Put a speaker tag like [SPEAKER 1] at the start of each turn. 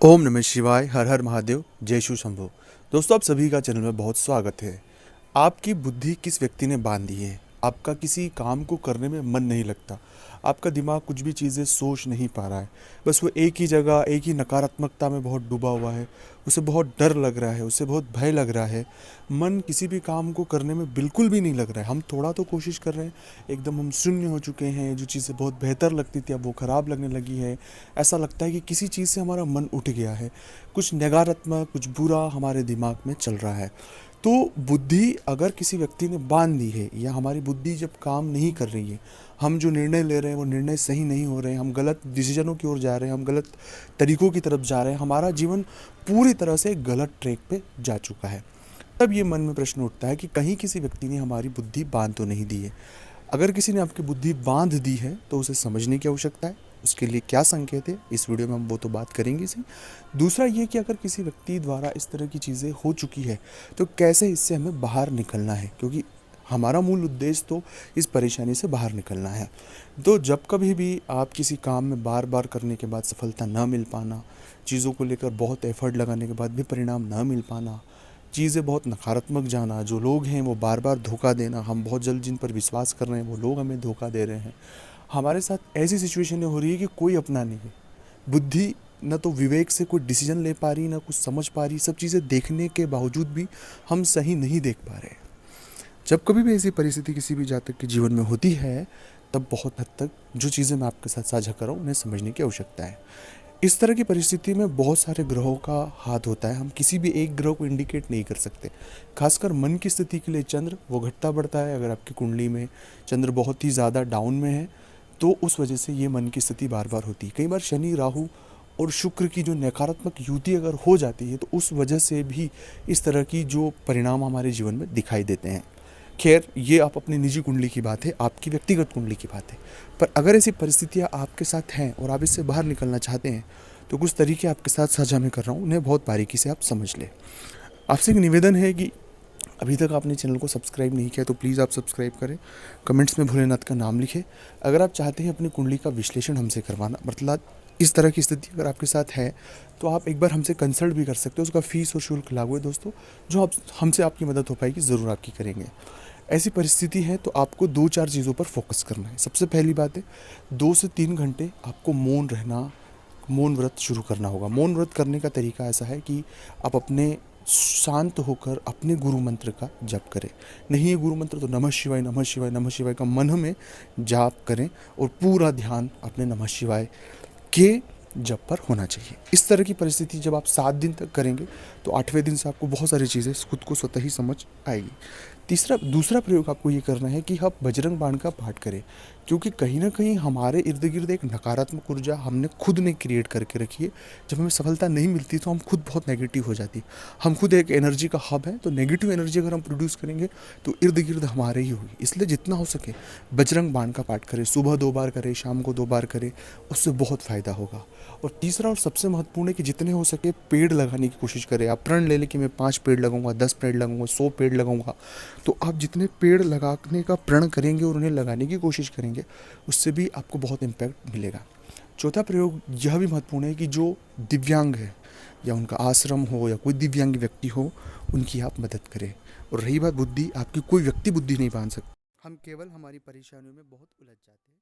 [SPEAKER 1] ओम नमः शिवाय, हर हर महादेव, जय शिव शंभो। दोस्तों, आप सभी का चैनल में बहुत स्वागत है। आपकी बुद्धि किस व्यक्ति ने बांध दी है? आपका किसी काम को करने में मन नहीं लगता, आपका दिमाग कुछ भी चीज़ें सोच नहीं पा रहा है, बस वो एक ही जगह, एक ही नकारात्मकता में बहुत डूबा हुआ है। उसे बहुत डर लग रहा है, उसे बहुत भय लग रहा है। मन किसी भी काम को करने में बिल्कुल भी नहीं लग रहा है। हम थोड़ा तो कोशिश कर रहे हैं, एकदम हम शून्य हो चुके हैं। जो चीज़ें बहुत बेहतर लगती थी अब वो ख़राब लगने लगी है। ऐसा लगता है कि किसी चीज़ से हमारा मन उठ गया है, कुछ नकारात्मक, कुछ बुरा हमारे दिमाग में चल रहा है। तो बुद्धि अगर किसी व्यक्ति ने बांध दी है, या हमारी बुद्धि जब काम नहीं कर रही है, हम जो निर्णय ले रहे हैं वो निर्णय सही नहीं हो रहे हैं, हम गलत डिसीजनों की ओर जा रहे हैं, हम गलत तरीकों की तरफ जा रहे हैं, हमारा जीवन पूरी तरह से गलत ट्रैक पे जा चुका है, तब ये मन में प्रश्न उठता है कि कहीं किसी व्यक्ति ने हमारी बुद्धि बांध तो नहीं दी है। अगर किसी ने आपकी बुद्धि बांध दी है तो उसे समझने की आवश्यकता है। उसके लिए क्या संकेत है, इस वीडियो में हम वो तो बात करेंगे इसी। दूसरा ये कि अगर किसी व्यक्ति द्वारा इस तरह की चीज़ें हो चुकी है तो कैसे इससे हमें बाहर निकलना है, क्योंकि हमारा मूल उद्देश्य तो इस परेशानी से बाहर निकलना है। तो जब कभी भी आप किसी काम में बार बार करने के बाद सफलता ना मिल पाना, चीज़ों को लेकर बहुत एफर्ट लगाने के बाद भी परिणाम ना मिल पाना, चीज़ें बहुत नकारात्मक जाना, जो लोग हैं वो बार बार धोखा देना, हम बहुत जल्द जिन पर विश्वास कर रहे हैं वो लोग हमें धोखा दे रहे हैं, हमारे साथ ऐसी सिचुएशनें हो रही है कि कोई अपना नहीं है। बुद्धि न तो विवेक से कोई डिसीजन ले पा रही, ना कुछ समझ पा रही। सब चीज़ें देखने के बावजूद भी हम सही नहीं देख पा रहे। जब कभी भी ऐसी परिस्थिति किसी भी जातक के जीवन में होती है, तब बहुत हद तक जो चीज़ें मैं आपके साथ साझा कर रहा हूँ उन्हें समझने की आवश्यकता है। इस तरह की परिस्थिति में बहुत सारे ग्रहों का हाथ होता है, हम किसी भी एक ग्रह को इंडिकेट नहीं कर सकते। खासकर मन की स्थिति के लिए चंद्र वो घटता बढ़ता है। अगर आपकी कुंडली में चंद्र बहुत ही ज़्यादा डाउन में है तो उस वजह से ये मन की स्थिति बार बार होती है। कई बार शनि, राहु और शुक्र की जो नकारात्मक युति अगर हो जाती है तो उस वजह से भी इस तरह की जो परिणाम हमारे जीवन में दिखाई देते हैं। खैर, ये आप अपनी निजी कुंडली की बात है, आपकी व्यक्तिगत कुंडली की बात है। पर अगर ऐसी परिस्थितियाँ आपके साथ हैं और आप इससे बाहर निकलना चाहते हैं तो कुछ तरीके आपके साथ साझा मैं कर रहा हूँ, उन्हें बहुत बारीकी से आप समझ लें। आपसे एक निवेदन है कि अभी तक आपने चैनल को सब्सक्राइब नहीं किया तो प्लीज़ आप सब्सक्राइब करें। कमेंट्स में भोलेनाथ का नाम लिखें। अगर आप चाहते हैं अपनी कुंडली का विश्लेषण हमसे करवाना, मतलब इस तरह की स्थिति अगर आपके साथ है तो आप एक बार हमसे कंसल्ट भी कर सकते हो। उसका फीस और शुल्क लागू है दोस्तों। जो आप हमसे आपकी मदद हो पाएगी ज़रूर आपकी करेंगे। ऐसी परिस्थिति है तो आपको 2-4 चीज़ों पर फोकस करना है। सबसे पहली बात है, 2 से 3 घंटे आपको मौन रहना, मौन व्रत शुरू करना होगा। मौन व्रत करने का तरीका ऐसा है कि आप अपने शांत होकर अपने गुरु मंत्र का जप करें। नहीं है गुरु मंत्र तो नमः शिवाय, नमः शिवाय, नमः शिवाय का मन में जाप करें और पूरा ध्यान अपने नमः शिवाय के जप पर होना चाहिए। इस तरह की परिस्थिति जब आप 7 दिन तक करेंगे तो 8वें दिन से आपको बहुत सारी चीज़ें खुद को स्वतः ही समझ आएगी। दूसरा प्रयोग आपको ये करना है कि आप बजरंग बाण का पाठ करें, क्योंकि कहीं ना कहीं हमारे इर्द गिर्द एक नकारात्मक ऊर्जा हमने खुद ने क्रिएट करके रखी है। जब हमें सफलता नहीं मिलती तो हम खुद बहुत नेगेटिव हो जाती। हम खुद एक एनर्जी का हब है, तो नेगेटिव एनर्जी अगर हम प्रोड्यूस करेंगे तो इर्द गिर्द हमारे ही होगी। इसलिए जितना हो सके बजरंग बाण का पाठ करें। सुबह 2 बार करें, शाम को 2 बार करें, उससे बहुत फ़ायदा होगा। और तीसरा और सबसे महत्वपूर्ण है कि जितने हो सके पेड़ लगाने की कोशिश करें। आप प्रण ले लें कि मैं 5 पेड़ लगाऊंगा, 10 पेड़ लगाऊंगा, 100 पेड़ लगाऊंगा। तो आप जितने पेड़ लगाने का प्रण करेंगे और उन्हें लगाने की कोशिश करेंगे, उससे भी आपको बहुत इम्पैक्ट मिलेगा। चौथा प्रयोग यह भी महत्वपूर्ण है कि जो दिव्यांग है या उनका आश्रम हो या कोई दिव्यांग व्यक्ति हो, उनकी आप मदद करें। और रही बात बुद्धि, आपकी कोई व्यक्ति बुद्धि नहीं बांध सकता। हम केवल हमारी परेशानियों में बहुत उलझ जाते हैं।